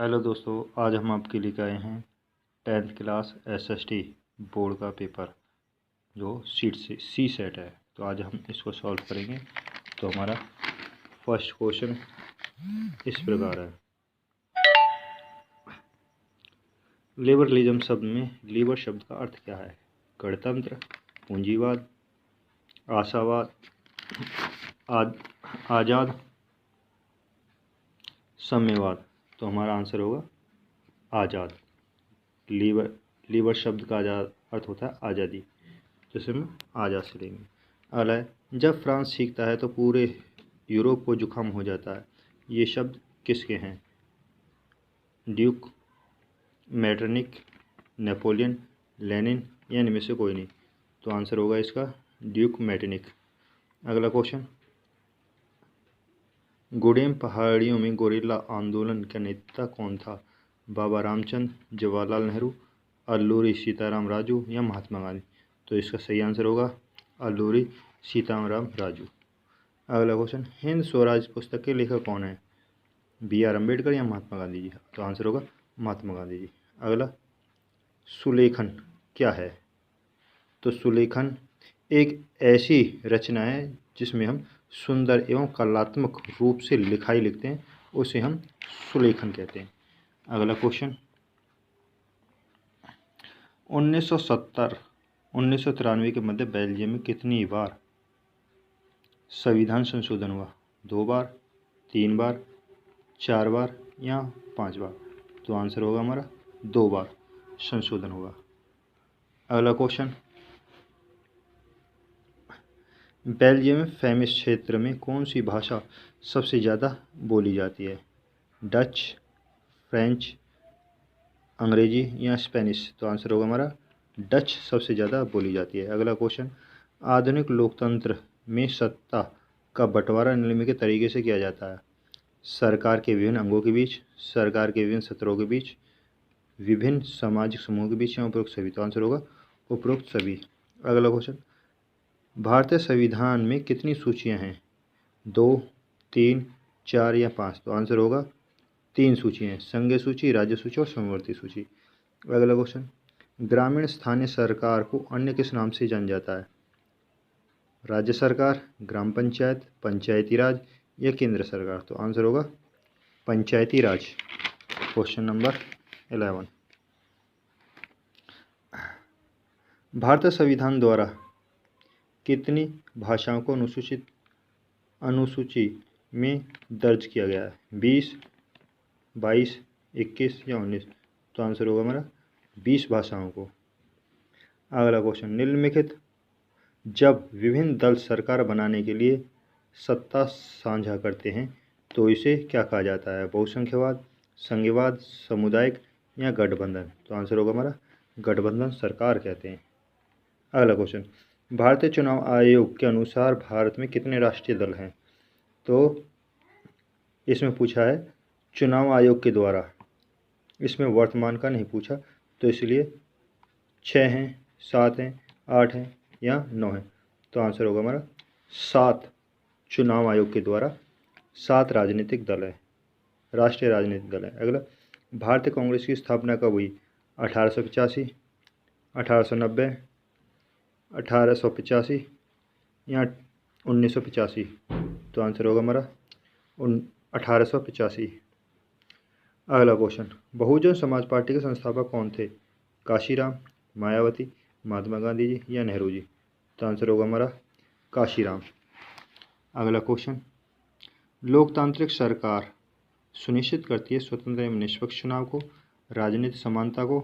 Hello दोस्तों, आज हम आपके लिए आए हैं 10th क्लास एसएसटी बोर्ड का पेपर जो सी सेट है। तो आज हम इसको सॉल्व करेंगे। तो हमारा फर्स्ट क्वेश्चन इस प्रकार है। लिबरलिज्म शब्द में लिबर शब्द का अर्थ क्या है? गणतंत्र, पूंजीवाद, आशावाद, आज़ाद, साम्यवाद। तो हमारा आंसर होगा आज़ाद। लीबर शब्द का आज़ाद अर्थ होता है आज़ादी, जैसे हम आज़ाद से लेंगे। अगला है, जब फ्रांस सीखता है तो पूरे यूरोप को जुकाम हो जाता है। ये शब्द किसके हैं? ड्यूक, मेटरनिक, नेपोलियन, लेनिन या इनमें से कोई नहीं। तो आंसर होगा इसका ड्यूक मेटरनिक। अगला क्वेश्चन, गुडेम पहाड़ियों में गोरिल्ला आंदोलन का नेता कौन था? बाबा रामचंद्र, जवाहरलाल नेहरू, अल्लूरी सीताराम राजू या महात्मा गांधी। तो इसका सही आंसर होगा अल्लूरी सीताराम राजू। अगला क्वेश्चन, हिंद स्वराज पुस्तक के लेखक कौन है? BR अम्बेडकर या महात्मा गांधी जी। तो आंसर होगा महात्मा गांधी जी। अगला, सुलेखन क्या है? तो सुलेखन एक ऐसी रचना है जिसमें हम सुंदर एवं कलात्मक रूप से लिखाई लिखते हैं, उसे हम सुलेखन कहते हैं। अगला क्वेश्चन, 1970-1993 के मध्य बेल्जियम में कितनी बार संविधान संशोधन हुआ? 2 बार, 3 बार, 4 बार या 5 बार। तो आंसर होगा हमारा 2 बार संशोधन हुआ। अगला क्वेश्चन, बेल्जियम में फ्लेमिश क्षेत्र में कौन सी भाषा सबसे ज़्यादा बोली जाती है? डच, फ्रेंच, अंग्रेजी या स्पेनिश। तो आंसर होगा हमारा डच सबसे ज़्यादा बोली जाती है। अगला क्वेश्चन, आधुनिक लोकतंत्र में सत्ता का बंटवारा निम्नलिखित तरीके से किया जाता है? सरकार के विभिन्न अंगों के बीच, सरकार के विभिन्न सत्रों के बीच, विभिन्न सामाजिक समूहों के बीच या उपरोक्त सभी। तो आंसर होगा उपरोक्त सभी। अगला क्वेश्चन, भारतीय संविधान में कितनी सूचियां हैं? 2, 3, 4 या 5। तो आंसर होगा 3 सूचियां, संघीय सूची, राज्य सूची और समवर्ती सूची। अगला क्वेश्चन, ग्रामीण स्थानीय सरकार को अन्य किस नाम से जाना जाता है? राज्य सरकार, ग्राम पंचायत, पंचायती राज या केंद्र सरकार। तो आंसर होगा पंचायती राज। क्वेश्चन नंबर 11, भारतीय संविधान द्वारा कितनी भाषाओं को अनुसूची में दर्ज किया गया है? 20, 22, 21 या 19। तो आंसर होगा हमारा 20 भाषाओं को। अगला क्वेश्चन, निम्नलिखित जब विभिन्न दल सरकार बनाने के लिए सत्ता साझा करते हैं तो इसे क्या कहा जाता है? बहुसंख्यवाद, संघवाद, सामुदायिक या गठबंधन। तो आंसर होगा हमारा गठबंधन सरकार कहते हैं। अगला क्वेश्चन, भारतीय चुनाव आयोग के अनुसार भारत में कितने राष्ट्रीय दल हैं? तो इसमें पूछा है चुनाव आयोग के द्वारा, इसमें वर्तमान का नहीं पूछा, तो इसलिए 6 हैं, 7 हैं, 8 हैं या 9 हैं। तो आंसर होगा हमारा 7। चुनाव आयोग के द्वारा 7 राजनीतिक दल है, राष्ट्रीय राजनीतिक दल है। अगला, भारतीय कांग्रेस की स्थापना कब हुई? 1885, 1890, 1885 या 1985। तो आंसर होगा हमारा 1885। अगला क्वेश्चन, बहुजन समाज पार्टी के संस्थापक कौन थे? काशीराम, मायावती, महात्मा गांधी जी या नेहरू जी। तो आंसर होगा हमारा काशीराम। अगला क्वेश्चन, लोकतांत्रिक सरकार सुनिश्चित करती है स्वतंत्र एवं निष्पक्ष चुनाव को, राजनीतिक समानता को,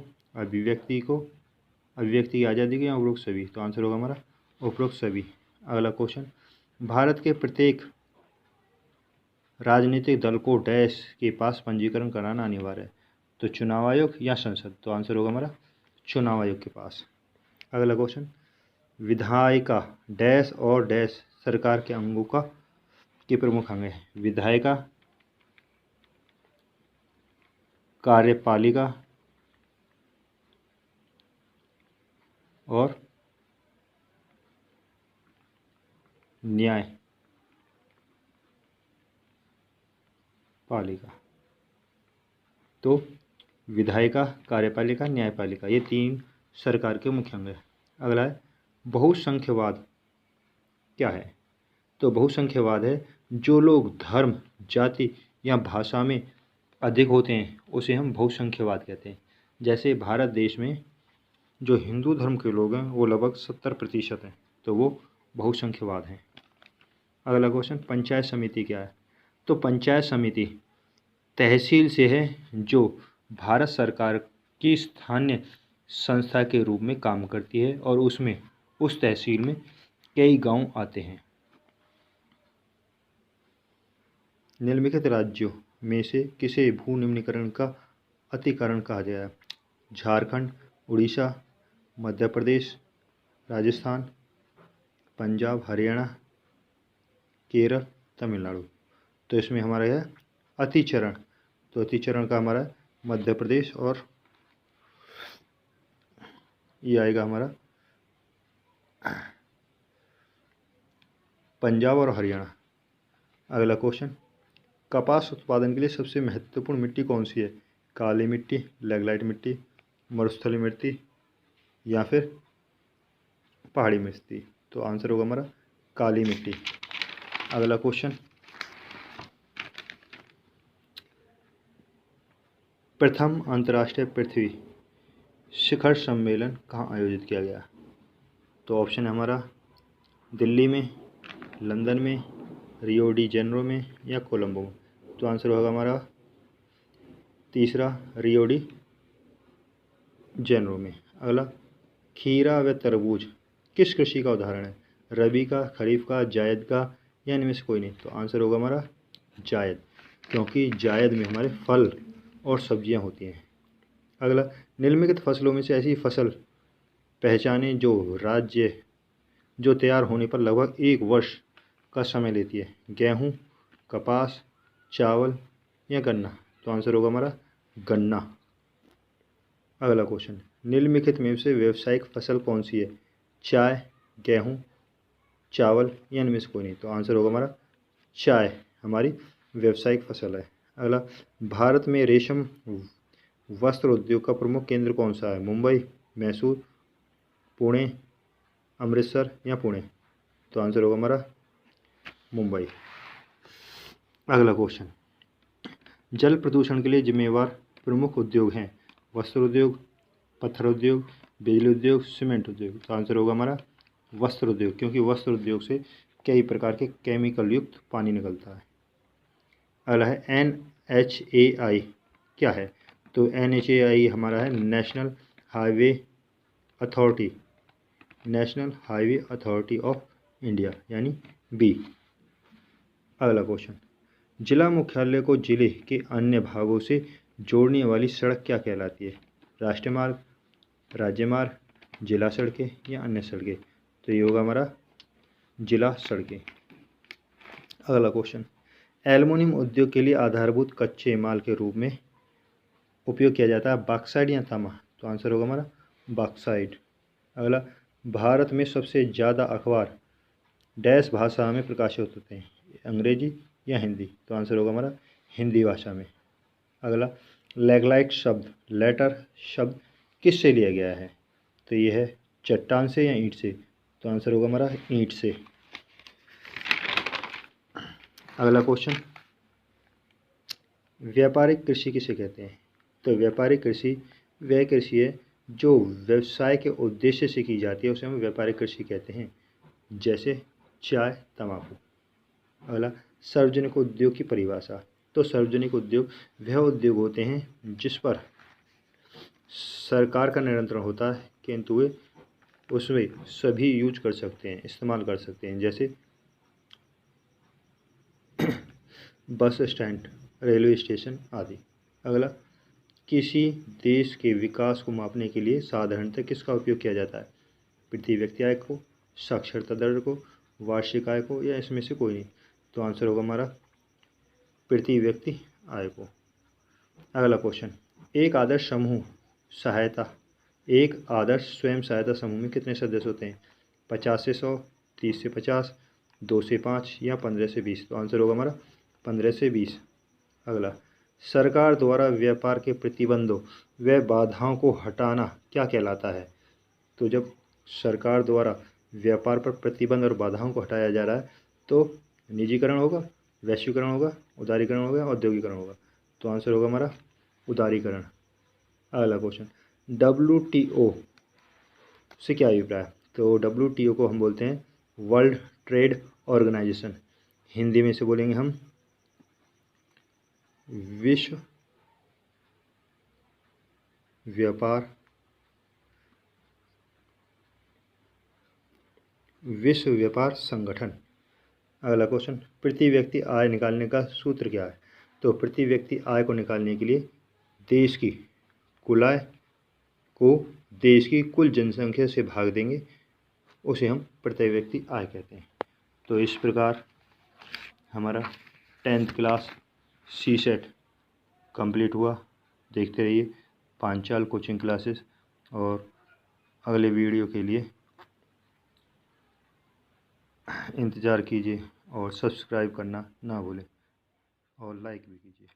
अभिव्यक्ति की आज़ादी को या उपरोक्त सभी। तो आंसर होगा हमारा उपरोक्त सभी। अगला क्वेश्चन, भारत के प्रत्येक राजनीतिक दल को डैश के पास पंजीकरण कराना अनिवार्य है? तो चुनाव आयोग या संसद। तो आंसर होगा हमारा चुनाव आयोग के पास। अगला क्वेश्चन, विधायिका डैश और डैश सरकार के अंगों के प्रमुख अंग है? विधायिका, कार्यपालिका और न्यायपालिका। तो विधायिका, कार्यपालिका, न्यायपालिका, ये 3 सरकार के मुख्य अंग हैं। अगला है बहुसंख्यवाद क्या है? तो बहुसंख्यवाद है जो लोग धर्म, जाति या भाषा में अधिक होते हैं उसे हम बहुसंख्यवाद कहते हैं। जैसे भारत देश में जो हिंदू धर्म के लोग हैं वो लगभग 70% हैं, तो वो बहुसंख्यवाद हैं। अगला क्वेश्चन, पंचायत समिति क्या है? तो पंचायत समिति तहसील से है जो भारत सरकार की स्थानीय संस्था के रूप में काम करती है और उसमें उस तहसील में कई गांव आते हैं। निम्नलिखित राज्यों में से किसे भू निम्नीकरण का अतिकरण कहा गया है? झारखंड, उड़ीसा, मध्य प्रदेश, राजस्थान, पंजाब, हरियाणा, केरल, तमिलनाडु। तो इसमें हमारा है अतिचरण। तो अतिचरण का हमारा मध्य प्रदेश और ये आएगा हमारा पंजाब और हरियाणा। अगला क्वेश्चन, कपास उत्पादन के लिए सबसे महत्वपूर्ण मिट्टी कौन सी है? काली मिट्टी, लैगलाइट मिट्टी, मरुस्थलीय मिट्टी या फिर पहाड़ी मिट्टी? तो आंसर होगा हमारा काली मिट्टी। अगला क्वेश्चन, प्रथम अंतर्राष्ट्रीय पृथ्वी शिखर सम्मेलन कहाँ आयोजित किया गया? तो ऑप्शन है हमारा दिल्ली में, लंदन में, रियो डी जेनेरो में या कोलंबो में। तो आंसर होगा हमारा तीसरा, रियो डी जेनेरो में। अगला, खीरा व तरबूज किस कृषि का उदाहरण है? रबी का, खरीफ का, जायद का या इनमें से कोई नहीं? तो आंसर होगा हमारा जायद, क्योंकि जायद में हमारे फल और सब्जियां होती हैं। अगला, निम्नलिखित फसलों में से ऐसी फसल पहचाने जो तैयार होने पर लगभग 1 वर्ष का समय लेती है? गेहूँ, कपास, चावल या गन्ना? तो आंसर होगा हमारा गन्ना। अगला क्वेश्चन, निम्नलिखित में से व्यावसायिक फसल कौन सी है? चाय, गेहूँ, चावल या इनमें से कोई नहीं? तो आंसर होगा हमारा चाय हमारी व्यावसायिक फसल है। अगला, भारत में रेशम वस्त्र उद्योग का प्रमुख केंद्र कौन सा है? मुंबई, मैसूर, पुणे, अमृतसर या पुणे? तो आंसर होगा हमारा मुंबई। अगला क्वेश्चन, जल प्रदूषण के लिए जिम्मेवार प्रमुख उद्योग हैं? वस्त्र उद्योग, पत्थर उद्योग, बिजली उद्योग, सीमेंट उद्योग? तो आंसर होगा हमारा वस्त्र उद्योग, क्योंकि वस्त्र उद्योग से कई प्रकार के केमिकल युक्त पानी निकलता है। अगला है NHAI क्या है? तो NHAI हमारा है national highway authority, national highway authority of India, यानी बी। अगला क्वेश्चन, जिला मुख्यालय को जिले के अन्य भागों से जोड़ने वाली सड़क क्या कहलाती है? राष्ट्रीय मार्ग, राज्य मार्ग, जिला सड़कें या अन्य सड़कें? तो ये होगा हमारा जिला सड़कें। अगला क्वेश्चन, एल्युमिनियम उद्योग के लिए आधारभूत कच्चे माल के रूप में उपयोग किया जाता है बॉक्साइट या तांबा? तो आंसर होगा हमारा बॉक्साइट। अगला, भारत में सबसे ज़्यादा अखबार डैश भाषा में प्रकाशित होते हैं? अंग्रेजी या हिंदी? तो आंसर होगा हमारा हिंदी भाषा में। अगला, लैगलाइट शब्द, लेटर शब्द किस से लिया गया है? तो ये है चट्टान से या ईंट से? तो आंसर होगा हमारा ईंट से। अगला क्वेश्चन, व्यापारिक कृषि किसे कहते हैं? तो व्यापारिक कृषि वह कृषि है जो व्यवसाय के उद्देश्य से की जाती है, उसे हम व्यापारिक कृषि कहते हैं, जैसे चाय, तंबाकू। अगला, सार्वजनिक उद्योग की परिभाषा। तो सार्वजनिक उद्योग वह उद्योग होते हैं जिस पर सरकार का नियंत्रण होता है, किंतु वे उसमें सभी यूज कर सकते हैं, इस्तेमाल कर सकते हैं, जैसे बस स्टैंड, रेलवे स्टेशन आदि। अगला, किसी देश के विकास को मापने के लिए साधारणतः किसका उपयोग किया जाता है? प्रति व्यक्ति आय को, साक्षरता दर को, वार्षिक आय को या इसमें से कोई नहीं? तो आंसर होगा हमारा प्रति व्यक्ति आय को। अगला क्वेश्चन, एक आदर्श स्वयं सहायता समूह में कितने सदस्य होते हैं? 50 से 100, 30 से 50, 2 से 5 या 15 से 20? तो आंसर होगा हमारा 15 से 20। अगला, सरकार द्वारा व्यापार के प्रतिबंधों व बाधाओं को हटाना क्या कहलाता है? तो जब सरकार द्वारा व्यापार पर प्रतिबंध और बाधाओं को हटाया जा रहा है तो निजीकरण होगा, वैश्वीकरण होगा, उदारीकरण होगा, औद्योगिकरण होगा। तो आंसर होगा हमारा उदारीकरण। अगला क्वेश्चन, WTO से क्या अभिप्राय है? तो WTO को हम बोलते हैं वर्ल्ड ट्रेड ऑर्गेनाइजेशन। हिंदी में इसे बोलेंगे हम विश्व व्यापार संगठन। अगला क्वेश्चन, प्रति व्यक्ति आय निकालने का सूत्र क्या है? तो प्रति व्यक्ति आय को निकालने के लिए देश की कुल आय को देश की कुल जनसंख्या से भाग देंगे, उसे हम प्रति व्यक्ति आय कहते हैं। तो इस प्रकार हमारा 10th क्लास CSET कंप्लीट हुआ। देखते रहिए पांचाल कोचिंग क्लासेस और अगले वीडियो के लिए इंतज़ार कीजिए और सब्सक्राइब करना ना भूलें और लाइक भी कीजिए।